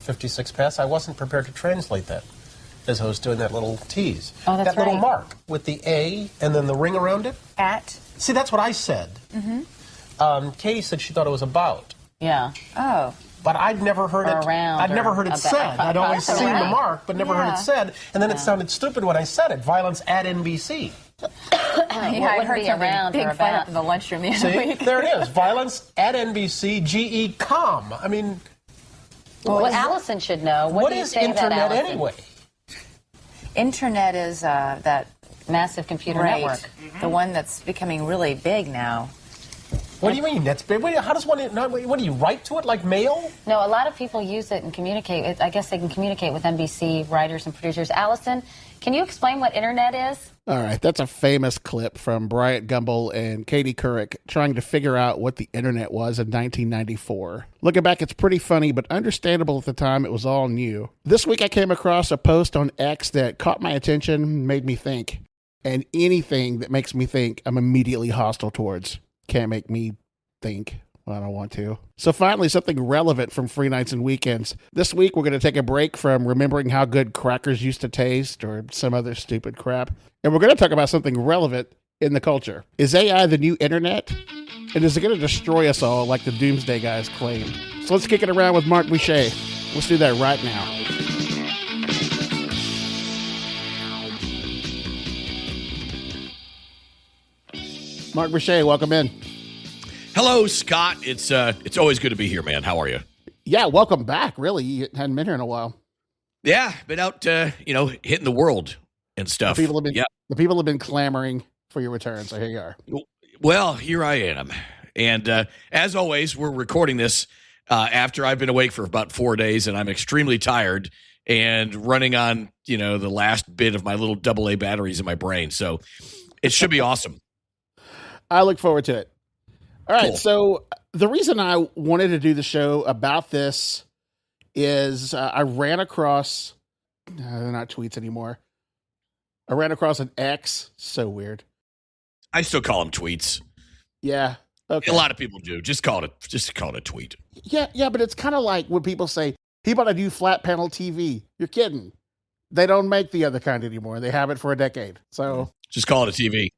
56 pass, I wasn't prepared to translate that as I was doing that little tease. Oh, that's that little right. mark with the A and then the ring around it. At. See, that's what I said. Katie said she thought it was about. Yeah. Oh. But I'd never heard Or it. around I'd never or heard it about. said. I'd always That's seen the right. mark, but never heard it said. And then it sounded stupid when I said it. Violence at NBC. I heard something around big or fight about. up in the lunchroom the other See, week. there it is. Violence at NBC. GE.com. I mean, Well, Allison should know. what do you is say to that, internet Allison? anyway? Internet is that Massive computer right, network. the one that's becoming really big now. What do you mean? That's big. How does one? What do you write to it like mail? No, a lot of people use it and communicate. I guess they can communicate with NBC writers and producers. Allison, can you explain what internet is? All right, that's a famous clip from Bryant Gumbel and Katie Couric trying to figure out what the internet was in 1994. Looking back, it's pretty funny, but understandable at the time. It was all new. This week I came across a post on X that caught my attention, made me think. And anything that makes me think, I'm immediately hostile towards. Can't make me think. Well, I don't want to. So finally, something relevant from Free Nights and Weekends. This week, we're going to take a break from remembering how good crackers used to taste or some other stupid crap. And we're going to talk about something relevant in the culture. Is AI the new internet? And is it going to destroy us all like the Doomsday guys claim? So let's kick it around with Marc Boucher. Let's do that right now. Marc Boucher, welcome in. Hello, Scott. It's always good to be here, man. How are you? Yeah, welcome back. Really, you hadn't been here in a while. Yeah, been out, hitting the world and stuff. The people have been clamoring for your return, so here you are. Well, here I am. And as always, we're recording this after I've been awake for about 4 days, and I'm extremely tired and running on, the last bit of my little AA batteries in my brain. So it should be awesome. I look forward to it. All right, Cool. So the reason I wanted to do the show about this is I ran across, they're not tweets anymore. I ran across an X. So weird. I still call them tweets. Yeah. Okay. A lot of people do. Just call it a tweet. Yeah, but it's kind of like when people say, people that do flat panel TV. You're kidding. They don't make the other kind anymore. They have it for a decade. So Just call it a TV.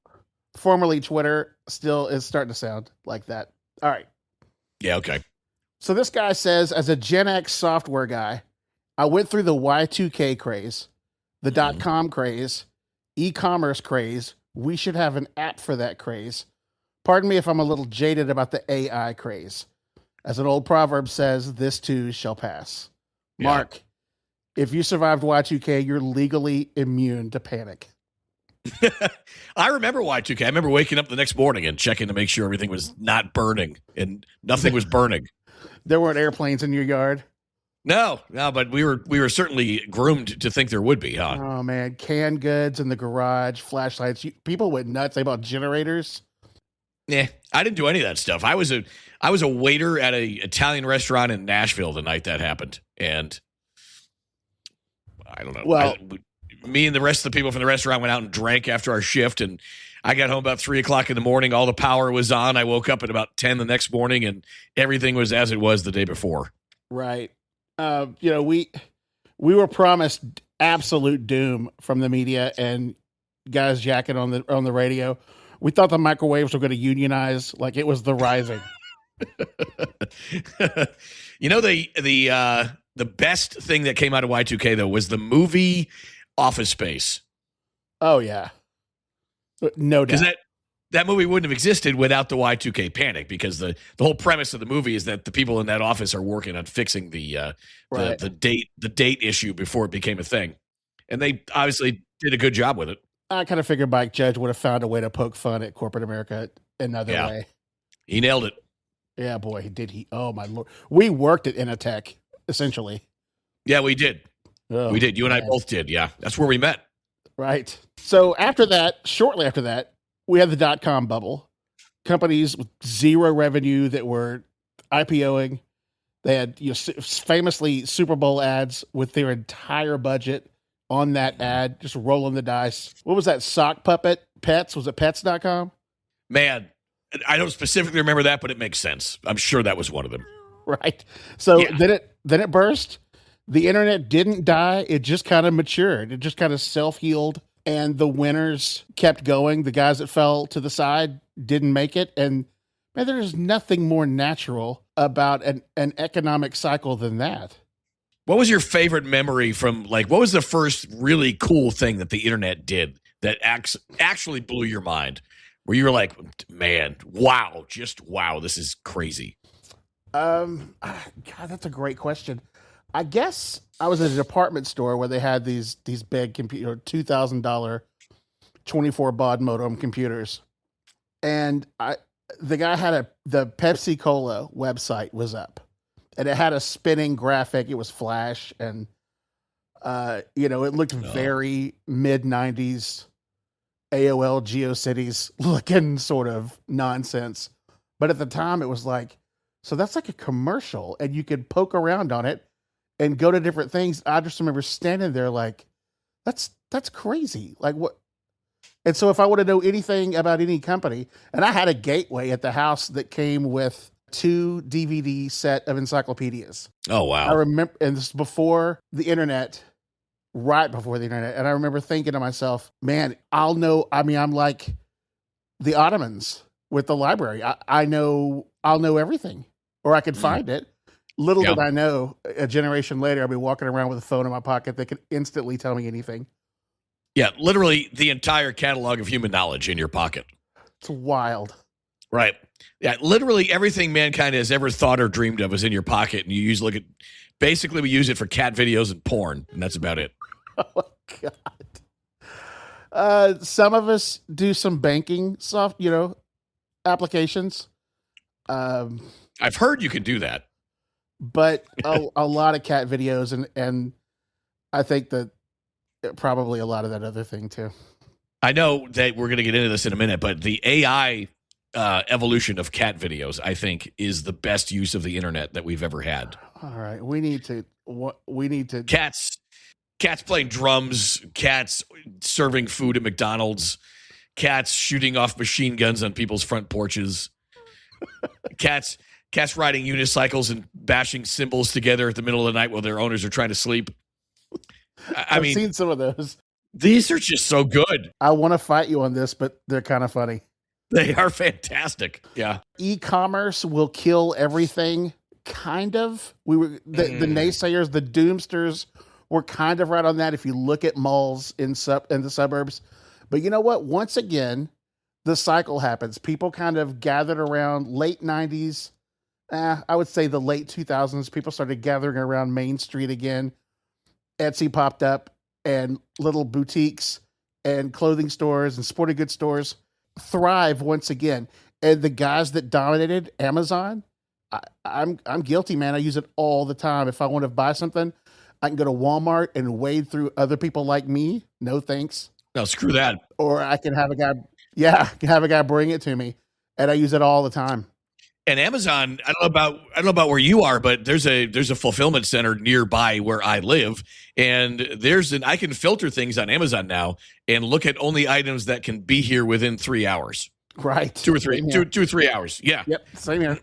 formerly Twitter still is starting to sound like that. All right. Yeah, okay. So this guy says, as a Gen X software guy, I went through the Y2K craze, the .com craze, e-commerce craze. We should have an app for that craze. Pardon me if I'm a little jaded about the AI craze. As an old proverb says, this too shall pass. Yeah. Mark, if you survived Y2K, you're legally immune to panic. I remember Y2K. I remember waking up the next morning and checking to make sure everything was not burning, and nothing was burning. There weren't airplanes in your yard? No, but we were certainly groomed to think there would be, huh? Oh, man. Canned goods in the garage, flashlights. People went nuts. They bought generators. Yeah, I didn't do any of that stuff. I was a waiter at a Italian restaurant in Nashville the night that happened, and I don't know. Well, me and the rest of the people from the restaurant went out and drank after our shift, and I got home about 3:00 in the morning. All the power was on. I woke up at about 10 the next morning, and everything was as it was the day before. right. We were promised absolute doom from the media and guys jacking on the radio. We thought the microwaves were going to unionize like it was the Rising. The best thing that came out of Y2K though was the movie Office Space. Oh yeah, no doubt. Because that movie wouldn't have existed without the Y2K panic, because the whole premise of the movie is that the people in that office are working on fixing the date issue before it became a thing, and they obviously did a good job with it. I kind of figured Mike Judge would have found a way to poke fun at corporate America another way. He nailed it. Yeah, boy, did he. Oh, my Lord. We worked at Initech, essentially. Yeah, we did. Oh, we did. You and I man. both did. Yeah, that's where we met. Right. So shortly after that, we had the .com bubble. Companies with zero revenue that were IPOing. They had famously Super Bowl ads with their entire budget on that ad, just rolling the dice. What was that sock puppet? Pets? Was it pets.com? Man, I don't specifically remember that, but it makes sense. I'm sure that was one of them. Right. So Yeah. then it burst. The internet didn't die. It just kind of matured. It just kind of self-healed, and the winners kept going. The guys that fell to the side didn't make it. And man, there's nothing more natural about an economic cycle than that. What was your favorite memory from, like, what was the first really cool thing that the internet did that actually blew your mind? Where you were like, man, wow, just wow, this is crazy. God, that's a great question. I guess I was at a department store where they had these big computer, $2,000 24 baud modem computers, and the guy had the Pepsi Cola website was up, and it had a spinning graphic. It was Flash, and it looked very mid '90s AOL GeoCities looking sort of nonsense. But at the time, it was like, so that's like a commercial, and you could poke around on it and go to different things. I just remember standing there like, that's crazy. Like what? And so if I want to know anything about any company, and I had a gateway at the house that came with 2 DVD set of encyclopedias. Oh, wow. I remember, and this is before the internet, right before the internet. And I remember thinking to myself, man, I'll know. I mean, I'm like the Ottomans with the library. I'll know everything, or I could find it. Little did I know, a generation later, I'll be walking around with a phone in my pocket that could instantly tell me anything. Yeah, literally the entire catalog of human knowledge in your pocket. It's wild. Right. Yeah, literally everything mankind has ever thought or dreamed of is in your pocket, and we use it for cat videos and porn, and that's about it. Oh, my God. Some of us do some banking applications. I've heard you can do that. But a lot of cat videos, and I think that probably a lot of that other thing too. I know that we're going to get into this in a minute, but the AI evolution of cat videos, I think, is the best use of the internet that we've ever had. All right, we need to cats playing drums, cats serving food at McDonald's, cats shooting off machine guns on people's front porches, cats riding unicycles and bashing cymbals together at the middle of the night while their owners are trying to sleep. I've seen some of those. These are just so good. I want to fight you on this, but they're kind of funny. They are fantastic. Yeah. E-commerce will kill everything. Kind of. The naysayers, the doomsters were kind of right on that. If you look at malls in the suburbs, but you know what? Once again, the cycle happens. People kind of gathered around late 90s. I would say the late 2000s. People started gathering around Main Street again. Etsy popped up, and little boutiques and clothing stores and sporting goods stores thrive once again. And the guys that dominated Amazon, I'm guilty, man. I use it all the time. If I want to buy something, I can go to Walmart and wade through other people like me. No thanks. No, screw that. Or I can have a guy bring it to me, and I use it all the time. And Amazon, I don't know about where you are, but there's a fulfillment center nearby where I live, and I can filter things on Amazon now and look at only items that can be here within 3 hours. Right. 2 or 3 hours. Yeah. Yep. Same here.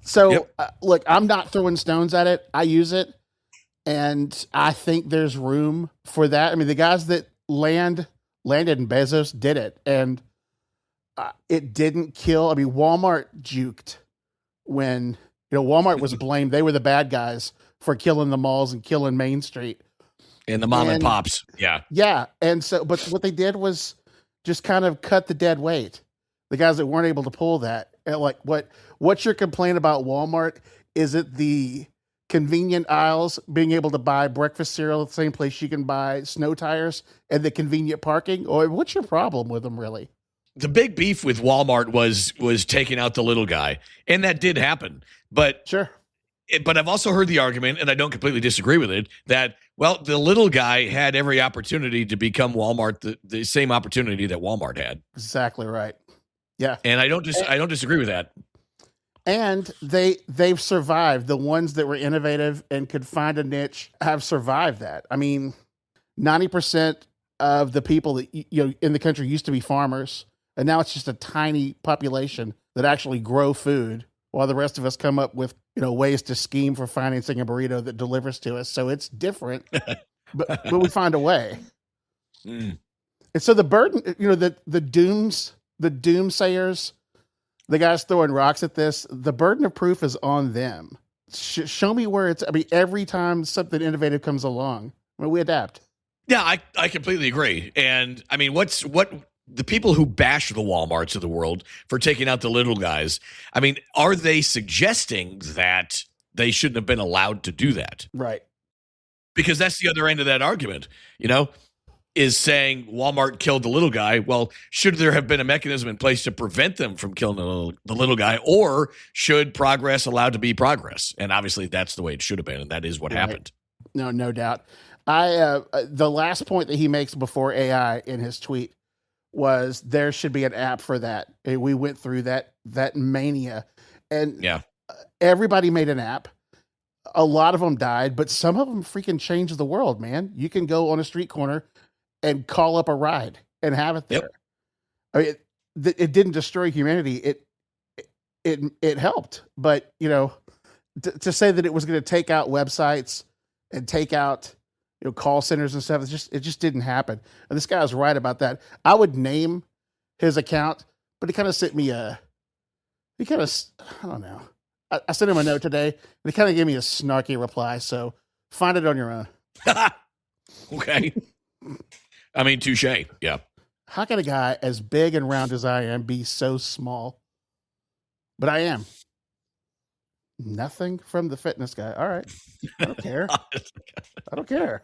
So look, I'm not throwing stones at it. I use it, and I think there's room for that. I mean, the guys that landed in Bezos did it, and it didn't kill. I mean, Walmart juked. When Walmart was blamed, they were the bad guys for killing the malls and killing Main Street and the mom and pops. Yeah. And so, but what they did was just kind of cut the dead weight. The guys that weren't able to pull that, and like, what's your complaint about Walmart? Is it the convenient aisles, being able to buy breakfast cereal at the same place you can buy snow tires, and the convenient parking? Or what's your problem with them, really? The big beef with Walmart was taking out the little guy, and that did happen. But sure. But I've also heard the argument, and I don't completely disagree with it, that the little guy had every opportunity to become Walmart, the same opportunity that Walmart had. Exactly right. Yeah, and I don't disagree with that. And they've survived. The ones that were innovative and could find a niche have survived that. I mean, 90% of the people that in the country used to be farmers. And now it's just a tiny population that actually grow food while the rest of us come up with, ways to scheme for financing a burrito that delivers to us. So it's different, but we find a way. Mm. And so the burden, the doomsayers, the guys throwing rocks at this, the burden of proof is on them. Show me where it's. I mean, every time something innovative comes along, we adapt. Yeah, I completely agree. And I mean, what the people who bash the Walmarts of the world for taking out the little guys, I mean, are they suggesting that they shouldn't have been allowed to do that? Right. Because that's the other end of that argument, is saying Walmart killed the little guy. Well, should there have been a mechanism in place to prevent them from killing the little guy, or should progress allowed to be progress? And obviously that's the way it should have been, and that is what happened. No doubt. The last point that he makes before AI in his tweet was there should be an app for that. And we went through that mania, and everybody made an app. A lot of them died, but some of them freaking changed the world, man. You can go on a street corner and call up a ride and have it there. Yep. I mean, it didn't destroy humanity. It helped, but to say that it was going to take out websites and take out call centers and stuff, it just didn't happen. And this guy was right about that. I would name his account, but he kind of sent me I don't know. I sent him a note today, and he kind of gave me a snarky reply. So find it on your own. Okay. I mean, touche. Yeah. How can a guy as big and round as I am be so small? But I am. Nothing from the fitness guy. All right. I don't care. I don't care.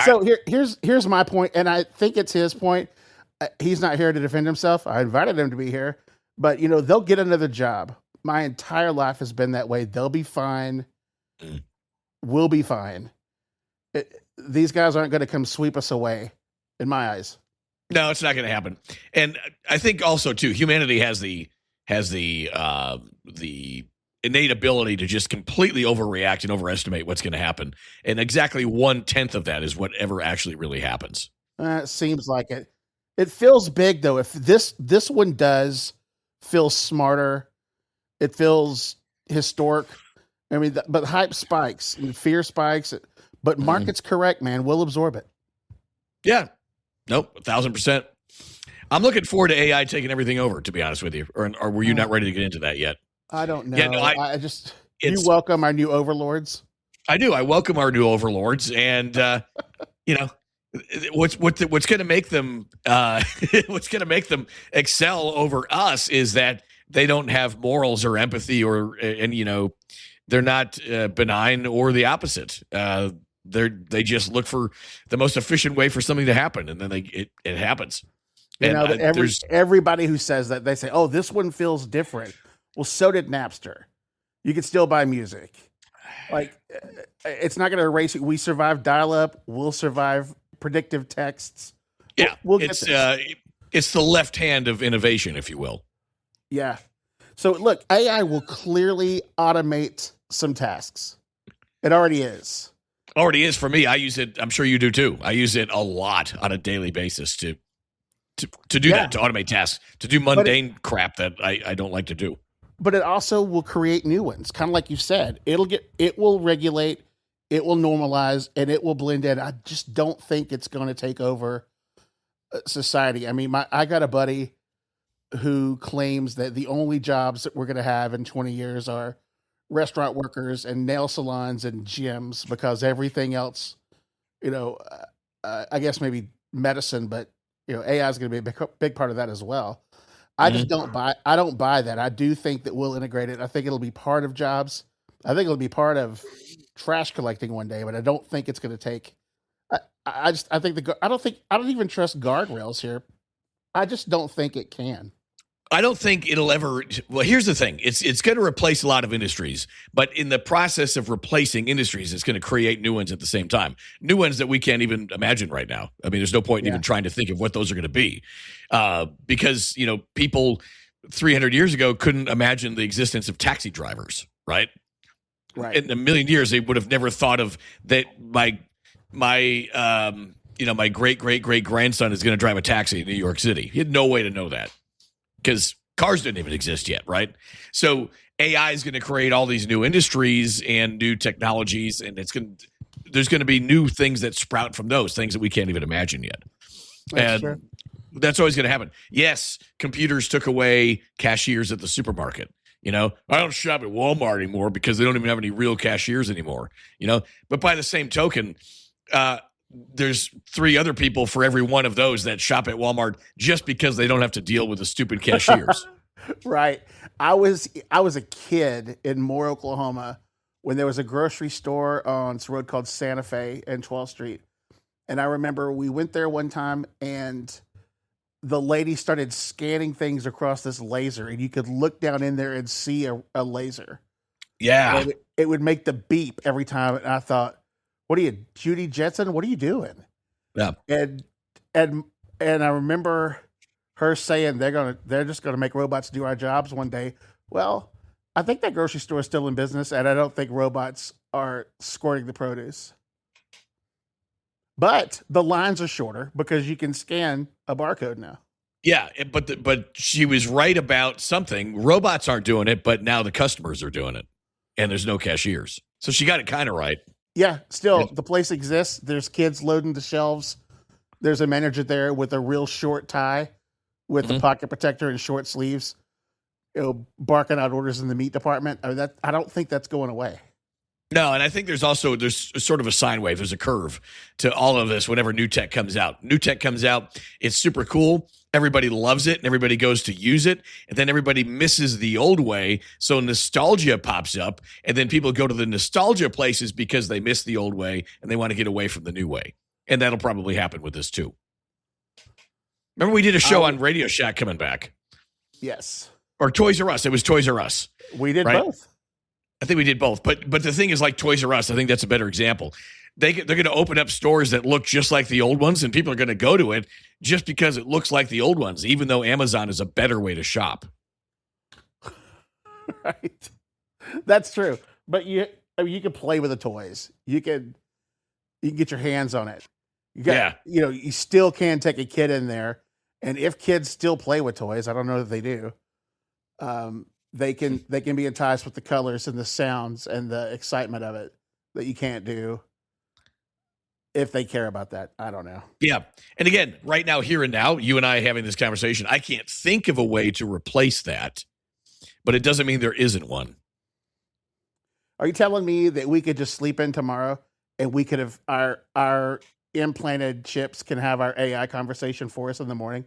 So here's my point, and I think it's his point. He's not here to defend himself. I invited him to be here, but they'll get another job. My entire life has been that way. They'll be fine. We'll be fine. These guys aren't going to come sweep us away, in my eyes. No, it's not going to happen. And I think also too, humanity has the innate ability to just completely overreact and overestimate what's going to happen. And exactly 1/10 of that is whatever actually really happens. It seems like it. It feels big though. If this one does feel smarter, it feels historic. I mean, but hype spikes and fear spikes. But market's correct, man. We'll absorb it. Yeah. Nope. 1,000%. I'm looking forward to AI taking everything over, to be honest with you. Or were you not ready to get into that yet? I don't know. Yeah, no, you welcome our new overlords. I do. I welcome our new overlords, and what's going to make them what's going to make them excel over us is that they don't have morals or empathy, and they're not benign or the opposite. They just look for the most efficient way for something to happen, and then it happens. Everybody who says that, they say, "Oh, this one feels different." Well, so did Napster. You could still buy music. Like, it's not going to erase it. We survived dial-up. We'll survive predictive texts. Yeah, we'll get this. It's the left hand of innovation, if you will. Yeah. So look, AI will clearly automate some tasks. It already is. Already is for me. I use it. I'm sure you do too. I use it a lot on a daily basis to do that, to automate tasks, to do mundane crap that I don't like to do. But it also will create new ones. Kind of like you said, it will regulate, it will normalize, and it will blend in. I just don't think it's going to take over society. I mean, I got a buddy who claims that the only jobs that we're going to have in 20 years are restaurant workers and nail salons and gyms, because everything else, I guess maybe medicine, but AI is going to be a big part of that as well. I just don't buy that. I do think that we'll integrate it. I think it'll be part of jobs. I think it'll be part of trash collecting one day, but I don't think it's going to take. I don't even trust guardrails here. I just don't think it can. I don't think it'll ever. Well, here's the thing: it's going to replace a lot of industries, but in the process of replacing industries, it's going to create new ones at the same time. New ones that we can't even imagine right now. I mean, there's no point in even trying to think of what those are going to be, because people 300 years ago couldn't imagine the existence of taxi drivers, right? Right. In a million years, they would have never thought of that. My great grandson is going to drive a taxi in New York City. He had no way to know that, because cars didn't even exist yet, right? So AI is going to create all these new industries and new technologies, and there's going to be new things that sprout from those things that we can't even imagine yet. That's and true. that's always going to happen. Yes, computers took away cashiers at the supermarket. I don't shop at Walmart anymore because they don't even have any real cashiers anymore. But by the same token, there's 3 other people for every one of those that shop at Walmart just because they don't have to deal with the stupid cashiers. Right. I was a kid in Moore, Oklahoma, when there was a grocery store on this road called Santa Fe and 12th Street. And I remember we went there one time and the lady started scanning things across this laser, and you could look down in there and see a laser. Yeah. And it would make the beep every time. And I thought, what are you, Judy Jetson? What are you doing? Yeah. And I remember her saying they're just gonna make robots do our jobs one day. Well, I think that grocery store is still in business, and I don't think robots are squirting the produce. But the lines are shorter because you can scan a barcode now. Yeah, but she was right about something. Robots aren't doing it, but now the customers are doing it, and there's no cashiers. So she got it kind of right. Yeah, still, the place exists. There's kids loading the shelves. There's a manager there with a real short tie with a pocket protector and short sleeves, barking out orders in the meat department. I don't think that's going away. No, and I think there's sort of a sine wave. There's a curve to all of this whenever new tech comes out. New tech comes out, it's super cool. Everybody loves it, and everybody goes to use it, and then everybody misses the old way, so nostalgia pops up, and then people go to the nostalgia places because they miss the old way, and they want to get away from the new way. And that'll probably happen with this, too. Remember we did a show on Radio Shack coming back? Yes. Or Toys R Us. It was Toys R Us. We did right? both. I think we did both, but the thing is, like Toys R Us, I think that's a better example. They're going to open up stores that look just like the old ones, and people are going to go to it just because it looks like the old ones, even though Amazon is a better way to shop. Right, that's true. But you can play with the toys. You can get your hands on it. You still can take a kid in there, and if kids still play with toys, I don't know that they do. They can be enticed with the colors and the sounds and the excitement of it that you can't do if they care about that. I don't know. Yeah. And again, right now, here and now, you and I having this conversation, I can't think of a way to replace that, but it doesn't mean there isn't one. Are you telling me that we could just sleep in tomorrow and we could have our implanted chips can have our AI conversation for us in the morning?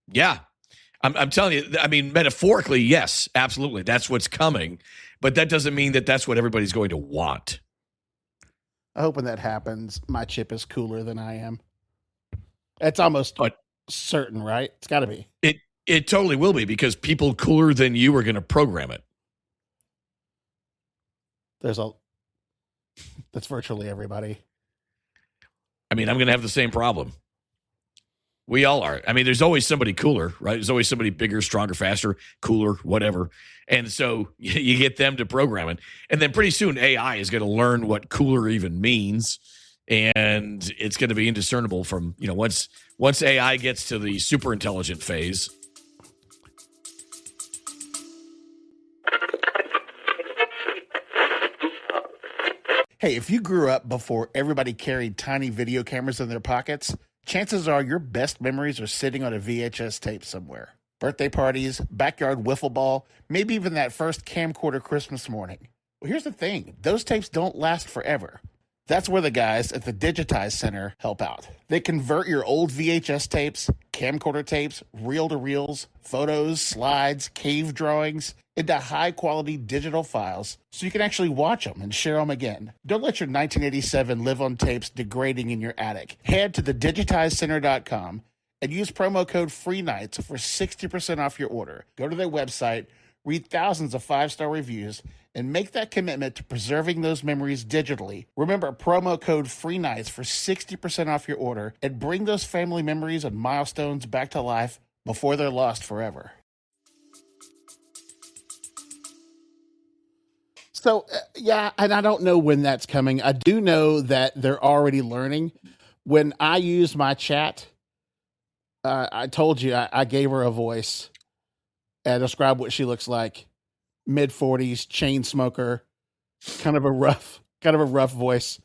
Yeah. I'm telling you, I mean, metaphorically, yes, absolutely. That's what's coming. But that doesn't mean that that's what everybody's going to want. I hope when that happens, my chip is cooler than I am. It's almost certain, right? It's got to be. It totally will be, because people cooler than you are going to program it. That's virtually everybody. I mean, I'm going to have the same problem. We all are. I mean, there's always somebody cooler, right? There's always somebody bigger, stronger, faster, cooler, whatever. And so you get them to program it. And then pretty soon AI is going to learn what cooler even means. And it's going to be indiscernible from, once AI gets to the super intelligent phase. Hey, if you grew up before everybody carried tiny video cameras in their pockets, chances are your best memories are sitting on a VHS tape somewhere. Birthday parties, backyard wiffle ball, maybe even that first camcorder Christmas morning. Well, here's the thing. Those tapes don't last forever. That's where the guys at the Digitize Center help out. They convert your old VHS tapes, camcorder tapes, reel-to-reels, photos, slides, cave drawings into high-quality digital files so you can actually watch them and share them again. Don't let your 1987 live-on tapes degrading in your attic. Head to thedigitizecenter.com and use promo code FREENIGHTS for 60% off your order. Go to their website, read thousands of 5-star reviews, and make that commitment to preserving those memories digitally. Remember promo code FREENIGHTS for 60% off your order, and bring those family memories and milestones back to life before they're lost forever. So, yeah, and I don't know when that's coming. I do know that they're already learning. When I use my chat, I told you I gave her a voice and described what she looks like. mid-40s, chain smoker, kind of a rough voice.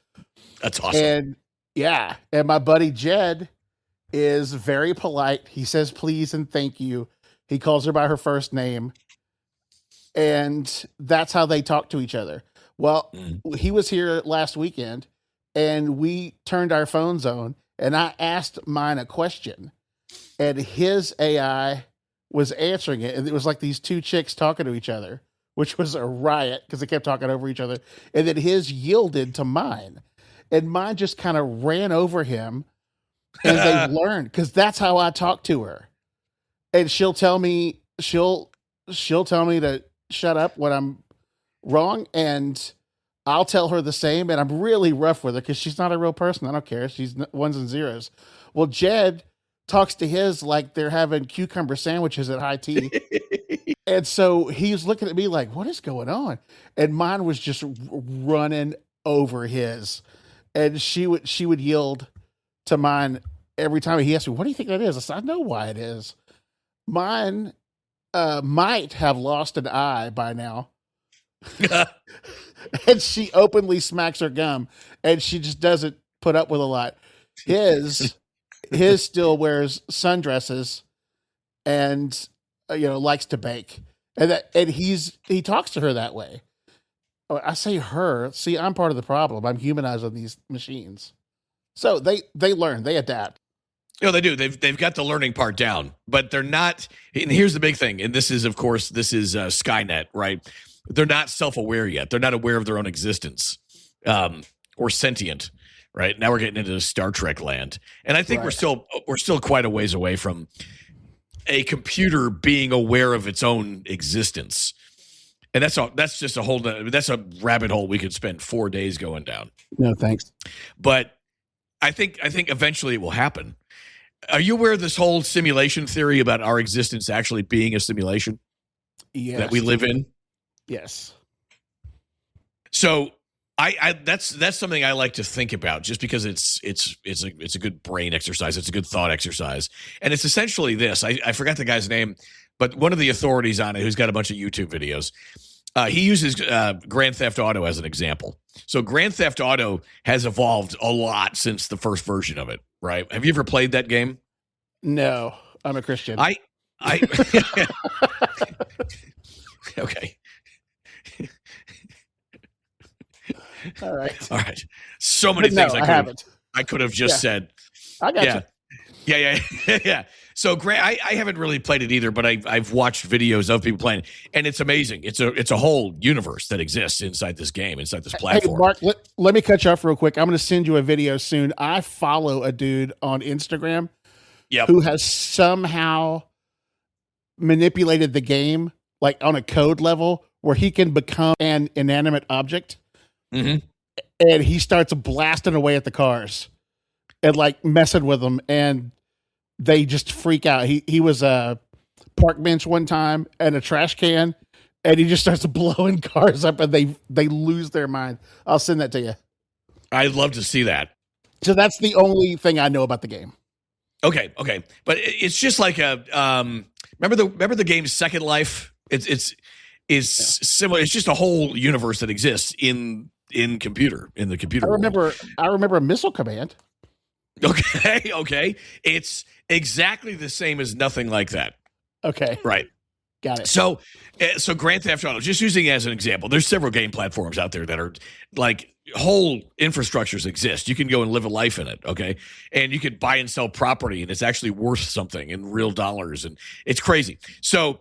That's awesome. And yeah, and my buddy Jed is very polite. He says please and thank you. He calls her by her first name. And that's how they talk to each other. Well, he was here last weekend and we turned our phones on and I asked mine a question and his AI was answering it. And it was like these two chicks talking to each other, which was a riot because they kept talking over each other. And then his yielded to mine and mine just kind of ran over him and they learned because that's how I talk to her. And she'll tell me to shut up when I'm wrong, and I'll tell her the same. And I'm really rough with her because she's not a real person. I don't care. She's ones and zeros. Well, Jed talks to his like they're having cucumber sandwiches at high tea. And so he's looking at me like, what is going on? And mine was just running over his. And she would yield to mine every time he asked me, what do you think that is? I said, I know why it is. Mine might have lost an eye by now. And she openly smacks her gum and she just doesn't put up with a lot. His still wears sundresses and likes to bake. And he talks to her that way. I say her. See, I'm part of the problem. I'm humanizing these machines. So they learn, they adapt. They do. They've got the learning part down, but they're not. And here's the big thing. And this is, of course, Skynet, right? They're not self-aware yet. They're not aware of their own existence or sentient, right? Now we're getting into Star Trek land, and I think we're still quite a ways away from a computer being aware of its own existence. And that's just that's a rabbit hole we could spend 4 days going down. No, thanks. But I think eventually it will happen. Are you aware of this whole simulation theory about our existence actually being a simulation that we live in? Yes. So that's something I like to think about just because it's a good brain exercise. It's a good thought exercise. And it's essentially this. I forgot the guy's name, but one of the authorities on it who's got a bunch of YouTube videos, he uses Grand Theft Auto as an example. So Grand Theft Auto has evolved a lot since the first version of it, right? Have you ever played that game? No, I'm a Christian. Okay. All right. So many things I could have just said. I got you. Yeah. So I haven't really played it either, but I've watched videos of people playing, and it's amazing. It's a whole universe that exists inside this game, inside this platform. Hey, Mark, let me cut you off real quick. I'm going to send you a video soon. I follow a dude on Instagram who has somehow manipulated the game, like on a code level, where he can become an inanimate object. Mm-hmm. And he starts blasting away at the cars and like messing with them, and they just freak out. He was a park bench one time and a trash can, and he just starts blowing cars up, and they lose their mind. I'll send that to you. I'd love to see that. So that's the only thing I know about the game. Okay, but it's just like remember the game Second Life? It's similar. It's just a whole universe that exists in the computer. I remember Missile Command. Okay. It's exactly the same as Nothing Like That. Okay. Right. Got it. So Grand Theft Auto, just using it as an example, there's several game platforms out there that are like whole infrastructures exist. You can go and live a life in it. Okay. And you could buy and sell property, and it's actually worth something in real dollars. And it's crazy. So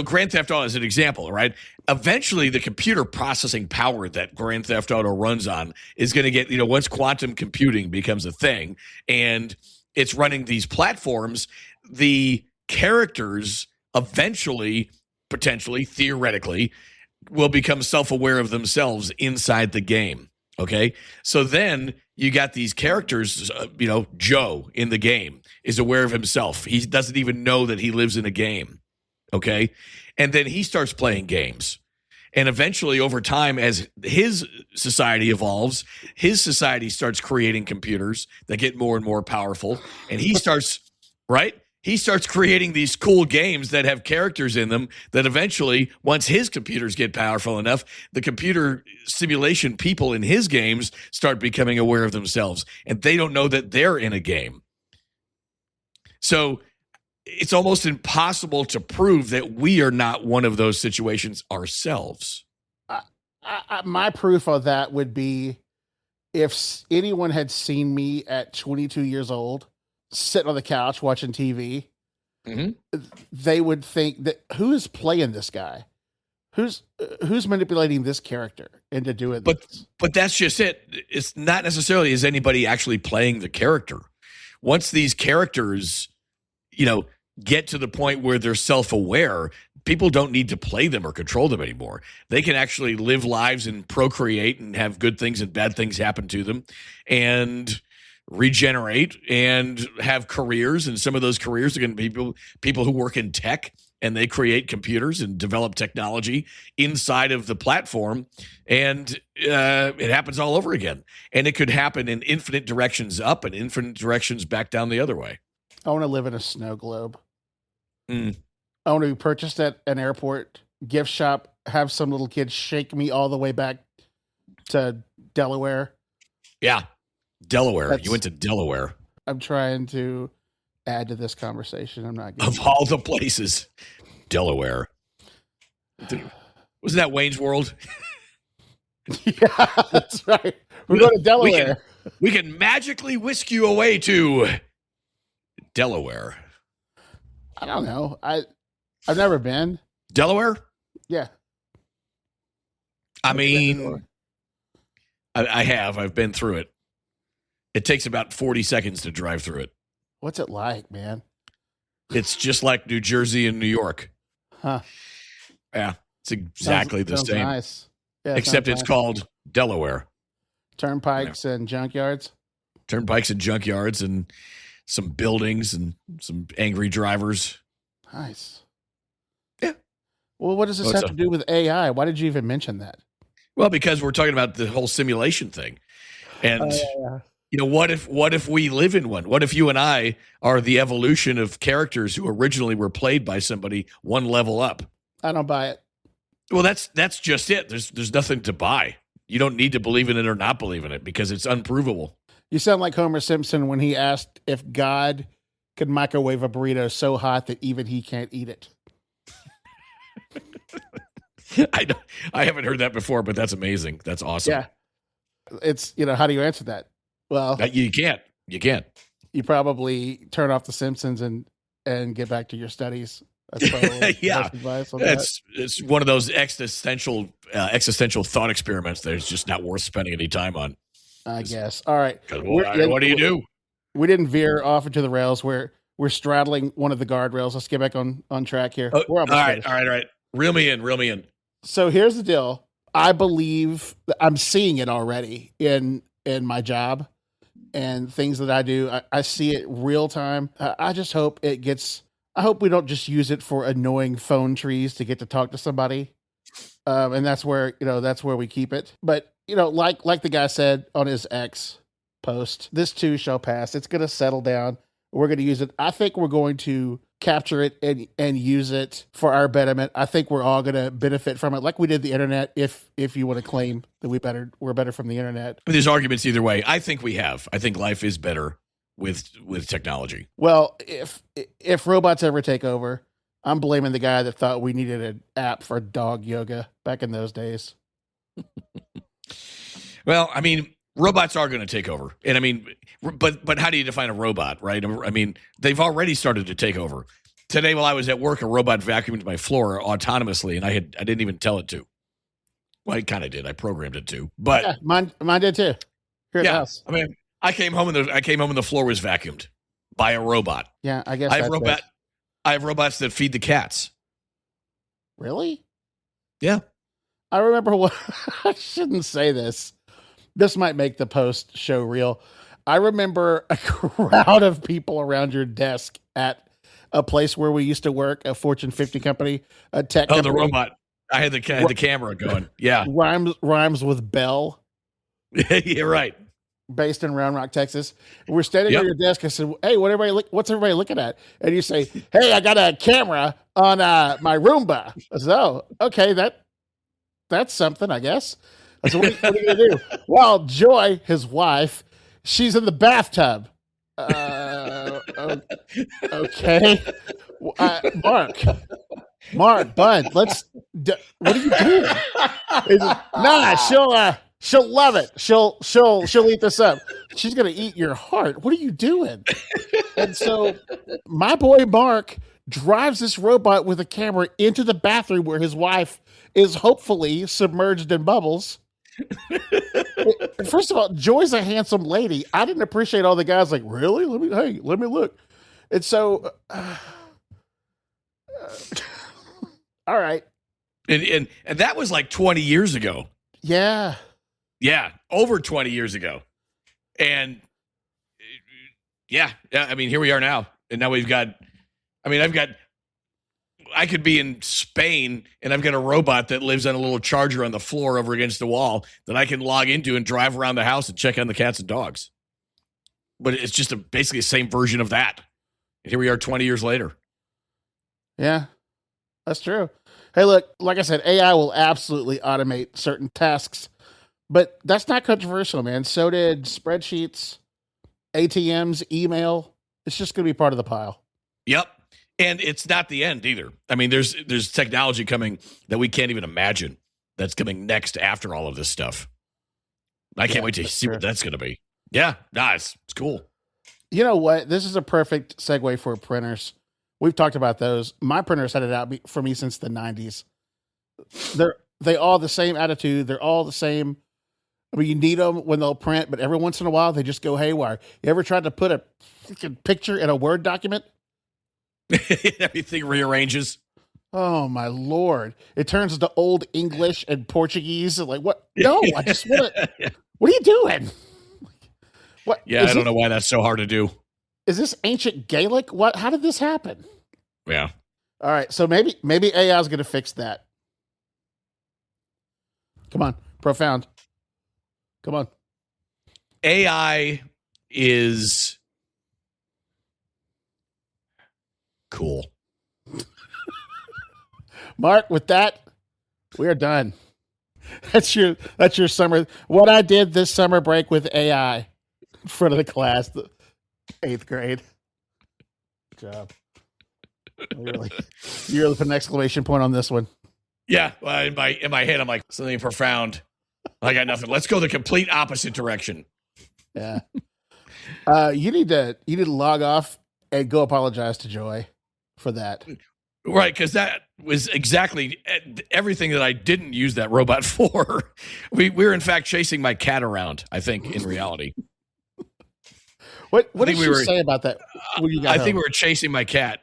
Grand Theft Auto is an example, right? Eventually, the computer processing power that Grand Theft Auto runs on is going to get, once quantum computing becomes a thing and it's running these platforms, the characters eventually, potentially, theoretically, will become self-aware of themselves inside the game, okay? So then you got these characters, Joe in the game is aware of himself. He doesn't even know that he lives in a game. Okay. And then he starts playing games. And eventually, over time, as his society evolves, his society starts creating computers that get more and more powerful. And he starts, right? he starts creating these cool games that have characters in them that eventually, once his computers get powerful enough, the computer simulation people in his games start becoming aware of themselves, and they don't know that they're in a game. So it's almost impossible to prove that we are not one of those situations ourselves. My proof of that would be if anyone had seen me at 22 years old sitting on the couch watching TV, they would think that who is playing this guy? Who's manipulating this character into doing this? But that's just it. It's not necessarily is anybody actually playing the character. Once these characters, get to the point where they're self-aware, people don't need to play them or control them anymore. They can actually live lives and procreate and have good things and bad things happen to them and regenerate and have careers. And some of those careers are going to be people who work in tech, and they create computers and develop technology inside of the platform. And it happens all over again. And it could happen in infinite directions up and infinite directions back down the other way. I want to live in a snow globe. Mm. I want to be purchased at an airport, gift shop, have some little kid shake me all the way back to Delaware. Yeah. Delaware. You went to Delaware. I'm trying to add to this conversation. I'm not of all the places. Delaware. Wasn't that Wayne's World? Yeah, that's right. We're going to Delaware. We can magically whisk you away to Delaware. I don't know. I've never been. Delaware? Yeah. I mean, I have. I've been through it. It takes about 40 seconds to drive through it. What's it like, man? It's just like New Jersey and New York. Huh. Yeah. It's exactly the same. Nice. Yeah, except it's called Delaware. Turnpikes and junkyards. Turnpikes and junkyards and some buildings and some angry drivers. Nice. Yeah. Well, what does this have to do with AI? Why did you even mention that? Well, because we're talking about the whole simulation thing. And what if we live in one? What if you and I are the evolution of characters who originally were played by somebody one level up? I don't buy it. Well, that's just it. There's nothing to buy. You don't need to believe in it or not believe in it because it's unprovable. You sound like Homer Simpson when he asked if God could microwave a burrito so hot that even he can't eat it. I haven't heard that before, but that's amazing. That's awesome. Yeah. It's, how do you answer that? Well, you can't. You can't. You probably turn off The Simpsons and get back to your studies. That's probably yeah. Advice on It's one of those existential thought experiments that is just not worth spending any time on. I guess. All right. What do you do? We didn't veer off into the rails. We're straddling one of the guardrails. Let's get back on track here. All right. Reel me in. So here's the deal. I believe I'm seeing it already in my job and things that I do. I see it real time. I just hope I hope we don't just use it for annoying phone trees to get to talk to somebody. And that's where we keep it. But, like the guy said on his X post, this too shall pass. It's going to settle down. We're going to use it. I think we're going to capture it and use it for our betterment. I think we're all going to benefit from it, like we did the internet. If you want to claim that we're better from the internet, there's arguments either way. I think we have. I think life is better with technology. Well, if robots ever take over, I'm blaming the guy that thought we needed an app for dog yoga back in those days. Well, I mean, robots are going to take over. And I mean, but how do you define a robot, right? I mean, they've already started to take over. Today, while I was at work, a robot vacuumed my floor autonomously, and I didn't even tell it to. Well, I kind of did. I programmed it to. But yeah, mine did too. Here at the house. I mean, I came home and the floor was vacuumed by a robot. Yeah, I guess I have robots that feed the cats. Really? Yeah. I remember I shouldn't say this. This might make the post show real. I remember a crowd of people around your desk at a place where we used to work, a Fortune 50 company, a tech company. The robot. I had the camera going. Yeah. Rhymes with Bell. Yeah, right. based in Round Rock, Texas. We're standing Yep. at your desk. I said, "Hey, what's everybody looking at?" And you say, "Hey, I got a camera on my Roomba." I said, "Oh, okay, that's something, I guess." I said, "What are you gonna do?" Well, Joy, his wife, she's in the bathtub. Okay, Mark, bud, what are you doing? She'll love it. She'll eat this up. She's gonna eat your heart. What are you doing? And so my boy Mark drives this robot with a camera into the bathroom where his wife is hopefully submerged in bubbles. First of all, Joy's a handsome lady. I didn't appreciate all the guys like, really? Let me look. And so all right. And that was like 20 years ago. Yeah. Yeah, over 20 years ago. And yeah, I mean, here we are now. And now I could be in Spain and I've got a robot that lives on a little charger on the floor over against the wall that I can log into and drive around the house and check on the cats and dogs. But it's just basically the same version of that. And here we are 20 years later. Yeah, that's true. Hey, look, like I said, AI will absolutely automate certain tasks, but that's not controversial, man. So did spreadsheets, ATMs, email. It's just going to be part of the pile. Yep. And it's not the end either. I mean, there's technology coming that we can't even imagine that's coming next after all of this stuff. I can't wait to see what that's going to be. Yeah, nice. It's cool. You know what? This is a perfect segue for printers. We've talked about those. My printers had it out for me since the 90s. They all the same attitude. They're all the same. I mean, you need them when they'll print, but every once in a while they just go haywire. You ever tried to put a freaking picture in a Word document? Everything rearranges. Oh my Lord! It turns into Old English and Portuguese. Like what? No, I just want to. What are you doing? What? Yeah, I don't know why that's so hard to do. Is this ancient Gaelic? What? How did this happen? Yeah. All right, so maybe AI is going to fix that. Come on, profound. Come on. AI is cool. Mark, with that, we are done. That's your summer. What I did this summer break with AI in front of the class, the 8th grade. Good job. You really put an exclamation point on this one. Yeah, well, in my head, I'm like, something profound. I got nothing. Let's go the complete opposite direction. Yeah. You need to log off and go apologize to Joy for that. Right, because that was exactly everything that I didn't use that robot for. We were in fact chasing my cat around, I think, in reality. What did you say about that? I think we were chasing my cat.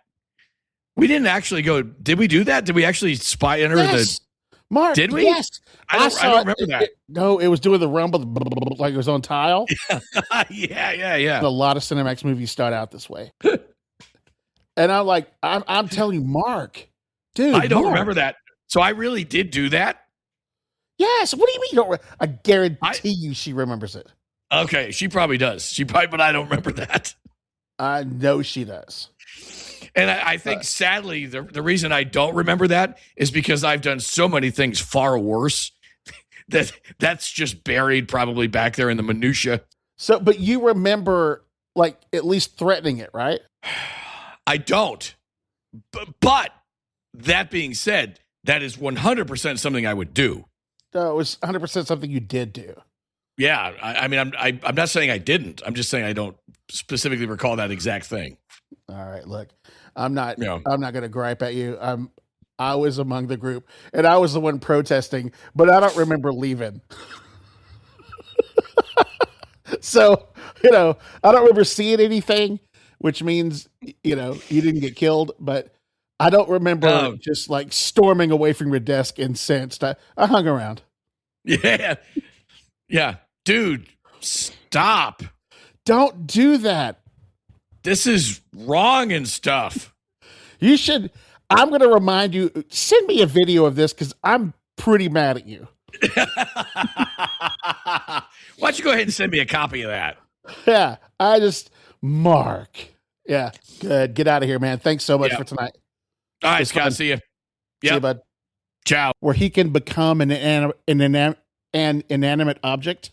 We didn't actually go. Did we do that? Did we actually spy under the? Mark, did we? Yes. I don't remember that. No, it was doing the rumble like it was on tile. Yeah. A lot of Cinemax movies start out this way. And I'm like, I'm telling you, Mark, dude. I don't remember that. So I really did do that? Yes. What do you mean you don't? I guarantee you she remembers it. Okay, she probably does. But I don't remember that. I know she does. And I think, sadly, the reason I don't remember that is because I've done so many things far worse that's just buried probably back there in the minutia. So, but you remember, like, at least threatening it, right? I don't. But that being said, that is 100% something I would do. No, it was 100% something you did do. Yeah, I mean, I'm not saying I didn't. I'm just saying I don't specifically recall that exact thing. All right, look, I'm not going to gripe at you. I was among the group, and I was the one protesting, but I don't remember leaving. So, I don't remember seeing anything, which means, you didn't get killed, but I don't remember just like storming away from your desk incensed. I hung around. Yeah. Yeah. Dude, stop. Don't do that. This is wrong and stuff. You should. I'm going to remind you, send me a video of this because I'm pretty mad at you. Why don't you go ahead and send me a copy of that? Yeah, Marc. Yeah, good. Get out of here, man. Thanks so much for tonight. All right, It's Scott. fun. See you. See you, bud. Ciao. Where he can become an inanimate object